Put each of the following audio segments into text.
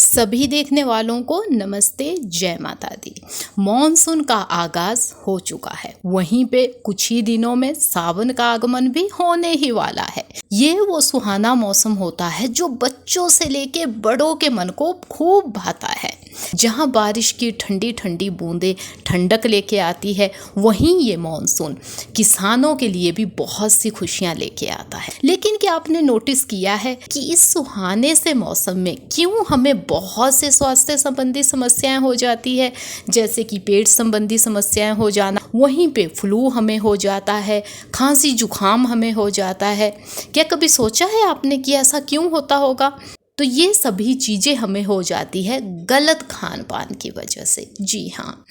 सभी देखने वालों को नमस्ते, जय माता दी। मॉनसून का आगाज हो चुका है, वहीं पे कुछ ही दिनों में सावन का आगमन भी होने ही वाला है। ये वो सुहाना मौसम होता है जो बच्चों से लेके बड़ों के मन को खूब भाता है। जहाँ बारिश की ठंडी ठंडी बूंदें ठंडक लेके आती है, वहीं ये मॉनसून किसानों के लिए भी बहुत सी खुशियां लेके आता है। लेकिन क्या आपने नोटिस किया है कि इस सुहाने से मौसम में क्यों हमें बहुत से स्वास्थ्य संबंधी समस्याएं हो जाती है, जैसे कि पेट संबंधी समस्याएं हो जाना, वहीं पे फ्लू हमें हो जाता है, खांसी जुकाम हमें हो जाता है। क्या कभी सोचा है आपने कि ऐसा क्यों होता होगा? तो ये सभी चीज़ें हमें हो जाती है गलत खान पान की वजह से। जी हाँ,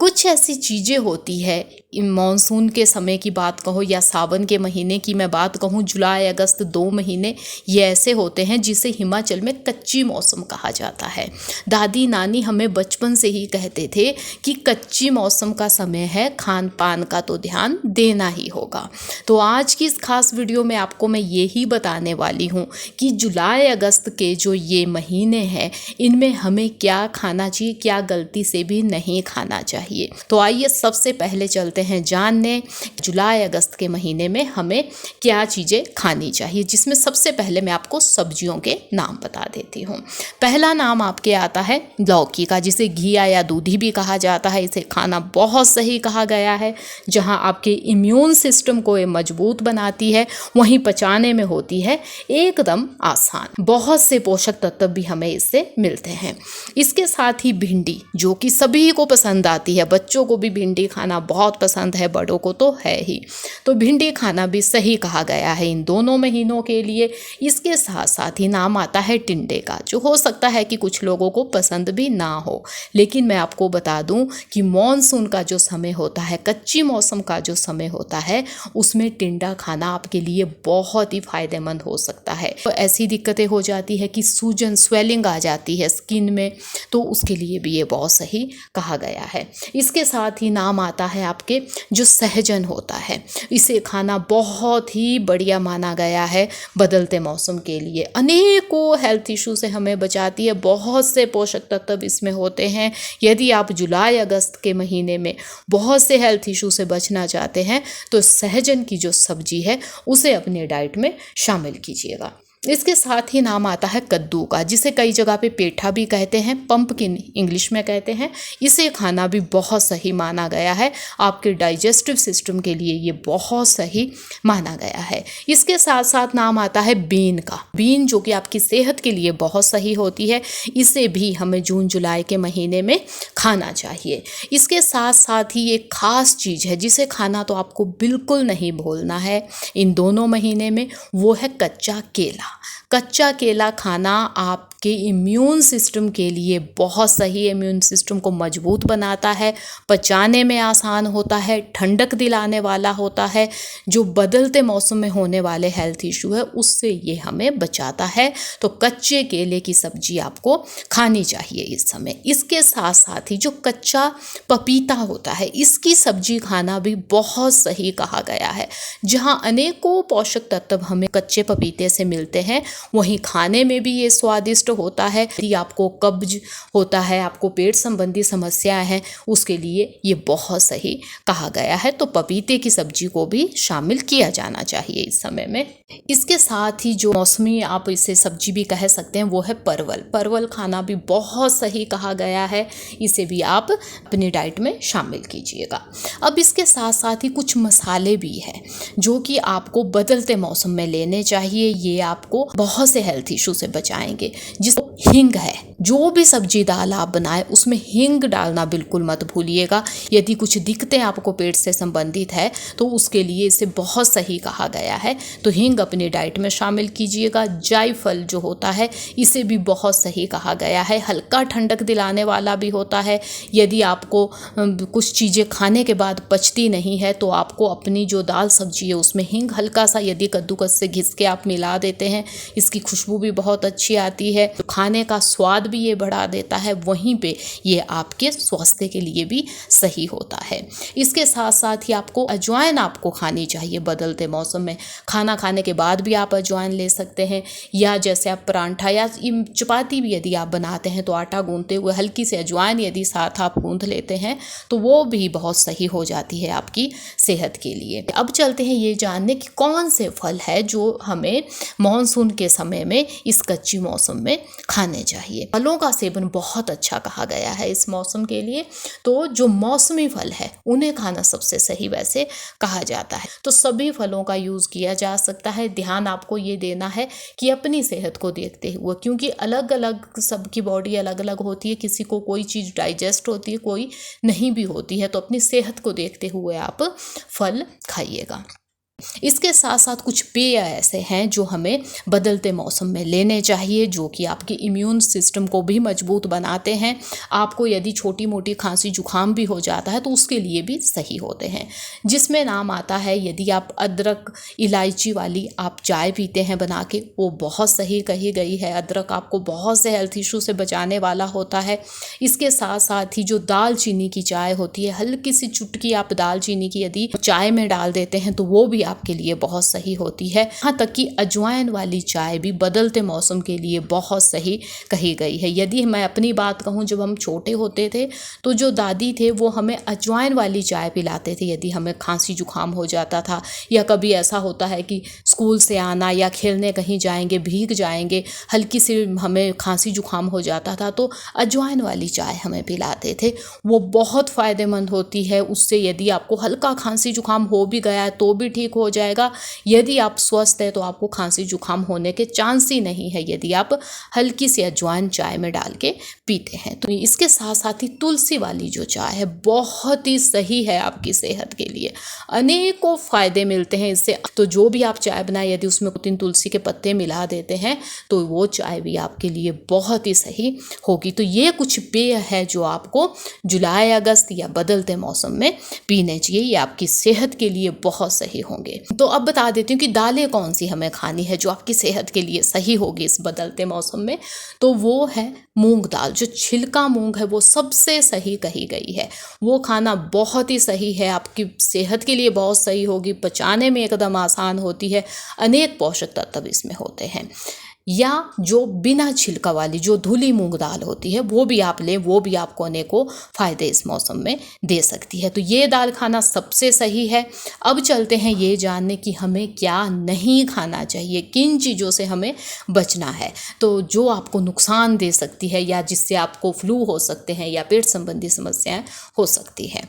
कुछ ऐसी चीज़ें होती है, मॉनसून के समय की बात कहो या सावन के महीने की मैं बात कहूँ, जुलाई अगस्त 2 महीने ये ऐसे होते हैं जिसे हिमाचल में कच्ची मौसम कहा जाता है। दादी नानी हमें बचपन से ही कहते थे कि कच्ची मौसम का समय है, खान पान का तो ध्यान देना ही होगा। तो आज की इस खास वीडियो में आपको मैं यही बताने वाली हूँ कि जुलाई अगस्त के जो ये महीने हैं, इनमें हमें क्या खाना चाहिए, क्या गलती से भी नहीं खाना चाहिए। तो आइए सबसे पहले चलते हैं जानने जुलाई अगस्त के महीने में हमें क्या चीज़ें खानी चाहिए, जिसमें सबसे पहले मैं आपको सब्जियों के नाम बता देती हूँ। पहला नाम आपके आता है लौकी का, जिसे घिया या दूधी भी कहा जाता है। इसे खाना बहुत सही कहा गया है। जहाँ आपके इम्यून सिस्टम को ये मजबूत बनाती है, वहीं पचाने में होती है एकदम आसान। बहुत से पोषक तत्व भी हमें इससे मिलते हैं। इसके साथ ही भिंडी, जो कि सभी को पसंद आती है, बच्चों को भी भिंडी खाना बहुत पसंद है, बड़ों को तो है ही। तो भिंडी खाना भी सही कहा गया है इन दोनों महीनों के लिए। इसके साथ साथ ही नाम आता है टिंडे का, जो हो सकता है कि कुछ लोगों को पसंद भी ना हो, लेकिन मैं आपको बता दूं कि मॉनसून का जो समय होता है, कच्ची मौसम का जो समय होता है, उसमें टिंडा खाना आपके लिए बहुत ही फायदेमंद हो सकता है। तो ऐसी दिक्कतें हो जाती है कि सूजन, स्वेलिंग आ जाती है स्किन में, तो उसके लिए भी ये बहुत सही कहा गया है। इसके साथ ही नाम आता है आपके जो सहजन होता है। इसे खाना बहुत ही बढ़िया माना गया है बदलते मौसम के लिए। अनेकों हेल्थ इशू से हमें बचाती है, बहुत से पोषक तत्व इसमें होते हैं। यदि आप जुलाई अगस्त के महीने में बहुत से हेल्थ इशू से बचना चाहते हैं, तो सहजन की जो सब्जी है उसे अपने डाइट में शामिल कीजिएगा। इसके साथ ही नाम आता है कद्दू का, जिसे कई जगह पे पेठा भी कहते हैं, पंपकिन इंग्लिश में कहते हैं। इसे खाना भी बहुत सही माना गया है, आपके डाइजेस्टिव सिस्टम के लिए ये बहुत सही माना गया है। इसके साथ साथ नाम आता है बीन का, बीन जो कि आपकी सेहत के लिए बहुत सही होती है। इसे भी हमें जून जुलाई के महीने में खाना चाहिए। इसके साथ साथ ही एक खास चीज़ है जिसे खाना तो आपको बिल्कुल नहीं भूलना है इन दोनों महीने में, वो है कच्चा केला। कच्चा केला खाना आपके इम्यून सिस्टम के लिए बहुत सही, इम्यून सिस्टम को मजबूत बनाता है, पचाने में आसान होता है, ठंडक दिलाने वाला होता है। जो बदलते मौसम में होने वाले हेल्थ इशू है उससे ये हमें बचाता है। तो कच्चे केले की सब्जी आपको खानी चाहिए इस समय। इसके साथ साथ ही जो कच्चा पपीता होता है, इसकी सब्जी खाना भी बहुत सही कहा गया है। जहाँ अनेकों पोषक तत्व हमें कच्चे पपीते से मिलते हैं, वहीं खाने में भी ये स्वादिष्ट होता है। यदि आपको कब्ज होता है, आपको पेट संबंधी समस्याएं हैं, उसके लिए ये बहुत सही कहा गया है। तो पपीते की सब्जी को भी शामिल किया जाना चाहिए इस समय में। इसके साथ ही जो मौसमी, आप इसे सब्जी भी कह सकते हैं, वो है परवल। परवल खाना भी बहुत सही कहा गया है, इसे भी आप अपनी डाइट में शामिल कीजिएगा। अब इसके साथ साथ ही कुछ मसाले भी हैं जो कि आपको बदलते मौसम में लेने चाहिए। ये आपको बहुत से हेल्थ इशू से बचाएंगे। जिस हींग है, जो भी सब्जी दाल आप बनाएं उसमें हींग डालना बिल्कुल मत भूलिएगा। यदि कुछ दिक्कतें आपको पेट से संबंधित है तो उसके लिए इसे बहुत सही कहा गया है, तो हींग अपनी डाइट में शामिल कीजिएगा। जायफल जो होता है, इसे भी बहुत सही कहा गया है, हल्का ठंडक दिलाने वाला भी होता है। यदि आपको कुछ चीज़ें खाने के बाद पचती नहीं है, तो आपको अपनी जो दाल सब्जी है उसमें हींग हल्का सा, यदि कद्दूकस से घिस के आप मिला देते हैं, इसकी खुशबू भी बहुत अच्छी आती है। तो खाने का स्वाद भी ये बढ़ा देता है, वहीं पे ये आपके स्वास्थ्य के लिए भी सही होता है। इसके साथ साथ ही आपको अजवाइन आपको खानी चाहिए बदलते मौसम में। खाना खाने के बाद भी आप अजवाइन ले सकते हैं, या जैसे आप परांठा या चपाती भी यदि आप बनाते हैं तो आटा गूंथते हुए हल्की सी अजवाइन यदि साथ आप गूंथ लेते हैं तो वो भी बहुत सही हो जाती है आपकी सेहत के लिए। अब चलते हैं ये जानने कि कौन से फल है जो हमें मानसून के समय में इस कच्ची मौसम में खाने चाहिए। फलों का सेवन बहुत अच्छा कहा गया है इस मौसम के लिए, तो जो मौसमी फल है उन्हें खाना सबसे सही वैसे कहा जाता है। तो सभी फलों का यूज़ किया जा सकता है। ध्यान आपको ये देना है कि अपनी सेहत को देखते हुए, क्योंकि अलग अलग सबकी बॉडी अलग अलग होती है, किसी को कोई चीज़ डाइजेस्ट होती है, कोई नहीं भी होती है, तो अपनी सेहत को देखते हुए आप फल खाइएगा। इसके साथ साथ कुछ पेय ऐसे हैं जो हमें बदलते मौसम में लेने चाहिए, जो कि आपके इम्यून सिस्टम को भी मजबूत बनाते हैं। आपको यदि छोटी मोटी खांसी जुकाम भी हो जाता है तो उसके लिए भी सही होते हैं, जिसमें नाम आता है यदि आप अदरक इलायची वाली आप चाय पीते हैं बना के, वो बहुत सही कही गई है। अदरक आपको बहुत से हेल्थ इशू से बचाने वाला होता है। इसके साथ साथ ही जो दालचीनी की चाय होती है, हल्की सी चुटकी आप दालचीनी की यदि चाय में डाल देते हैं तो वो भी आपके लिए बहुत सही होती है। यहाँ तक कि अजवाइन वाली चाय भी बदलते मौसम के लिए बहुत सही कही गई है। यदि मैं अपनी बात कहूँ, जब हम छोटे होते थे तो जो दादी थे वो हमें अजवाइन वाली चाय पिलाते थे यदि हमें खांसी जुकाम हो जाता था, या कभी ऐसा होता है कि स्कूल से आना या खेलने कहीं जाएंगे, भीग जाएंगे, हल्की सी हमें खांसी जुकाम हो जाता था तो अजवाइन वाली चाय हमें पिलाते थे। वो बहुत फ़ायदेमंद होती है। उससे यदि आपको हल्का खांसी जुकाम हो भी गया है तो भी ठीक हो जाएगा। यदि आप स्वस्थ हैं तो आपको खांसी जुकाम होने के चांस ही नहीं है यदि आप हल्की सी अजवाइन चाय में डाल के पीते हैं। तो इसके साथ साथ ही तुलसी वाली जो चाय है बहुत ही सही है आपकी सेहत के लिए, अनेकों फायदे मिलते हैं इससे। तो जो भी आप चाय बनाए यदि उसमें 3 तुलसी के पत्ते मिला देते हैं तो वो चाय भी आपके लिए बहुत ही सही होगी। तो ये कुछ पेय है जो आपको जुलाई अगस्त या बदलते मौसम में पीने चाहिए, ये आपकी सेहत के लिए बहुत सही होंगे। तो अब बता देती हूँ कि दालें कौन सी हमें खानी है जो आपकी सेहत के लिए सही होगी इस बदलते मौसम में। तो वो है मूंग दाल। जो छिलका मूंग है वो सबसे सही कही गई है, वो खाना बहुत ही सही है, आपकी सेहत के लिए बहुत सही होगी, पचाने में एकदम आसान होती है, अनेक पोषक तत्व इसमें होते हैं। या जो बिना छिलका वाली जो धुली मूंग दाल होती है वो भी आप लें, वो भी आपको अनेकों फ़ायदे इस मौसम में दे सकती है। तो ये दाल खाना सबसे सही है। अब चलते हैं ये जानने कि हमें क्या नहीं खाना चाहिए, किन चीज़ों से हमें बचना है, तो जो आपको नुकसान दे सकती है या जिससे आपको फ्लू हो सकते हैं या पेट संबंधी समस्याएं हो सकती है।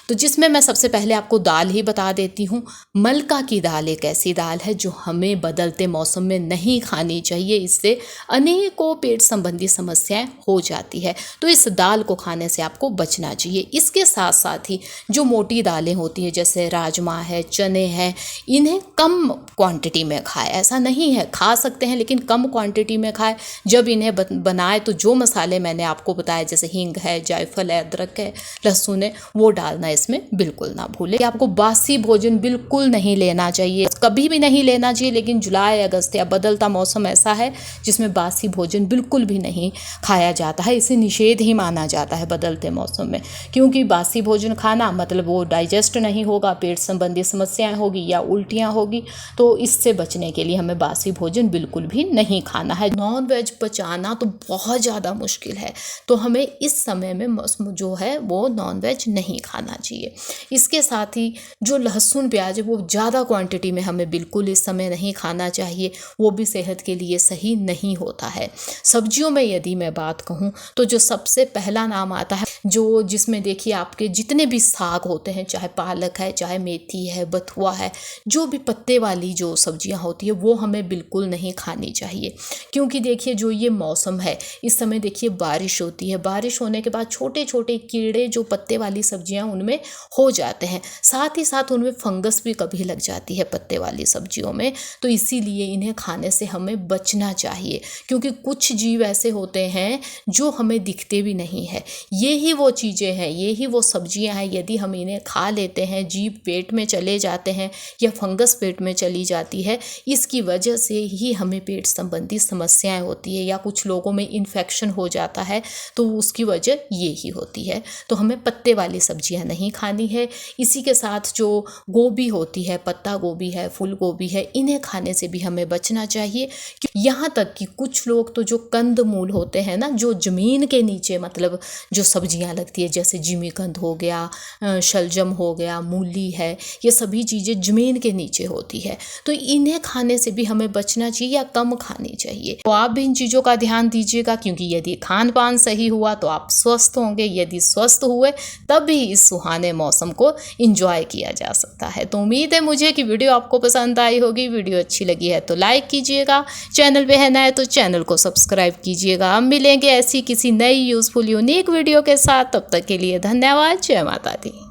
तो जिसमें मैं सबसे पहले आपको दाल ही बता देती हूँ। मलका की दाल एक ऐसी दाल है जो हमें बदलते मौसम में नहीं खानी चाहिए, इससे अनेकों पेट संबंधी समस्याएं हो जाती है। तो इस दाल को खाने से आपको बचना चाहिए। इसके साथ साथ ही जो मोटी दालें होती हैं जैसे राजमा है, चने हैं, इन्हें कम क्वांटिटी में खाएं। ऐसा नहीं है, खा सकते हैं लेकिन कम क्वांटिटी में खाएं। जब इन्हें बनाए तो जो मसाले मैंने आपको बताए जैसे हींग है, जायफल है, अदरक है, लहसुन है, वो डालना इसमें बिल्कुल ना भूलें। आपको बासी भोजन बिल्कुल नहीं लेना चाहिए, कभी भी नहीं लेना चाहिए। लेकिन जुलाई अगस्त या बदलता मौसम ऐसा है जिसमें बासी भोजन बिल्कुल भी नहीं खाया जाता है, इसे निषेध ही माना जाता है बदलते मौसम में। क्योंकि बासी भोजन खाना मतलब वो डाइजेस्ट नहीं होगा, पेट संबंधी समस्याएं होगी या उल्टियां होगी। तो इससे बचने के लिए हमें बासी भोजन बिल्कुल भी नहीं खाना है। नॉन वेज पचाना तो बहुत ज़्यादा मुश्किल है, तो हमें इस समय में जो है वो नॉन वेज नहीं खाना चाहिए। इसके साथ ही जो लहसुन प्याज है वो ज़्यादा क्वांटिटी में हमें बिल्कुल इस समय नहीं खाना चाहिए, वो भी सेहत के लिए सही नहीं होता है। सब्जियों में यदि मैं बात कहूँ तो जो सबसे पहला नाम आता है जो जिसमें देखिए आपके जितने भी साग होते हैं, चाहे पालक है, चाहे मेथी है, बथुआ है, जो भी पत्ते वाली जो सब्जियां होती है वो हमें बिल्कुल नहीं खानी चाहिए। क्योंकि देखिए जो ये मौसम है इस समय देखिए बारिश होती है, बारिश होने के बाद छोटे छोटे कीड़े जो पत्ते वाली सब्जियां उनमें हो जाते हैं, साथ ही साथ उनमें फंगस भी कभी लग जाती है पत्ते वाली सब्जियों में। तो इसीलिए इन्हें खाने से हमें बचना बचना चाहिए, क्योंकि कुछ जीव ऐसे होते हैं जो हमें दिखते भी नहीं है। ये ही वो चीज़ें हैं, ये ही वो सब्जियां हैं, यदि हम इन्हें खा लेते हैं, जीव पेट में चले जाते हैं या फंगस पेट में चली जाती है, इसकी वजह से ही हमें पेट संबंधी समस्याएं होती है, या कुछ लोगों में इन्फेक्शन हो जाता है, तो उसकी वजह ये ही होती है। तो हमें पत्ते वाली सब्जियां नहीं खानी है। इसी के साथ जो गोभी होती है, पत्ता गोभी है, फूल गोभी है, इन्हें खाने से भी हमें बचना चाहिए। यहाँ तक कि कुछ लोग तो जो कंद मूल होते हैं ना, जो ज़मीन के नीचे मतलब जो सब्जियां लगती है, जैसे जिमीकंद हो गया, शलजम हो गया, मूली है, ये सभी चीज़ें ज़मीन के नीचे होती है, तो इन्हें खाने से भी हमें बचना चाहिए या कम खानी चाहिए। तो आप भी इन चीज़ों का ध्यान दीजिएगा, क्योंकि यदि खान पान सही हुआ तो आप स्वस्थ होंगे, यदि स्वस्थ हुए तब भी इस सुहाने मौसम को इंजॉय किया जा सकता है। तो उम्मीद है मुझे कि वीडियो आपको पसंद आई होगी। वीडियो अच्छी लगी है तो लाइक कीजिएगा, चैनल पे है नए तो चैनल को सब्सक्राइब कीजिएगा। हम मिलेंगे ऐसी किसी नई यूजफुल यूनिक वीडियो के साथ, तब तक के लिए धन्यवाद। जय माता दी।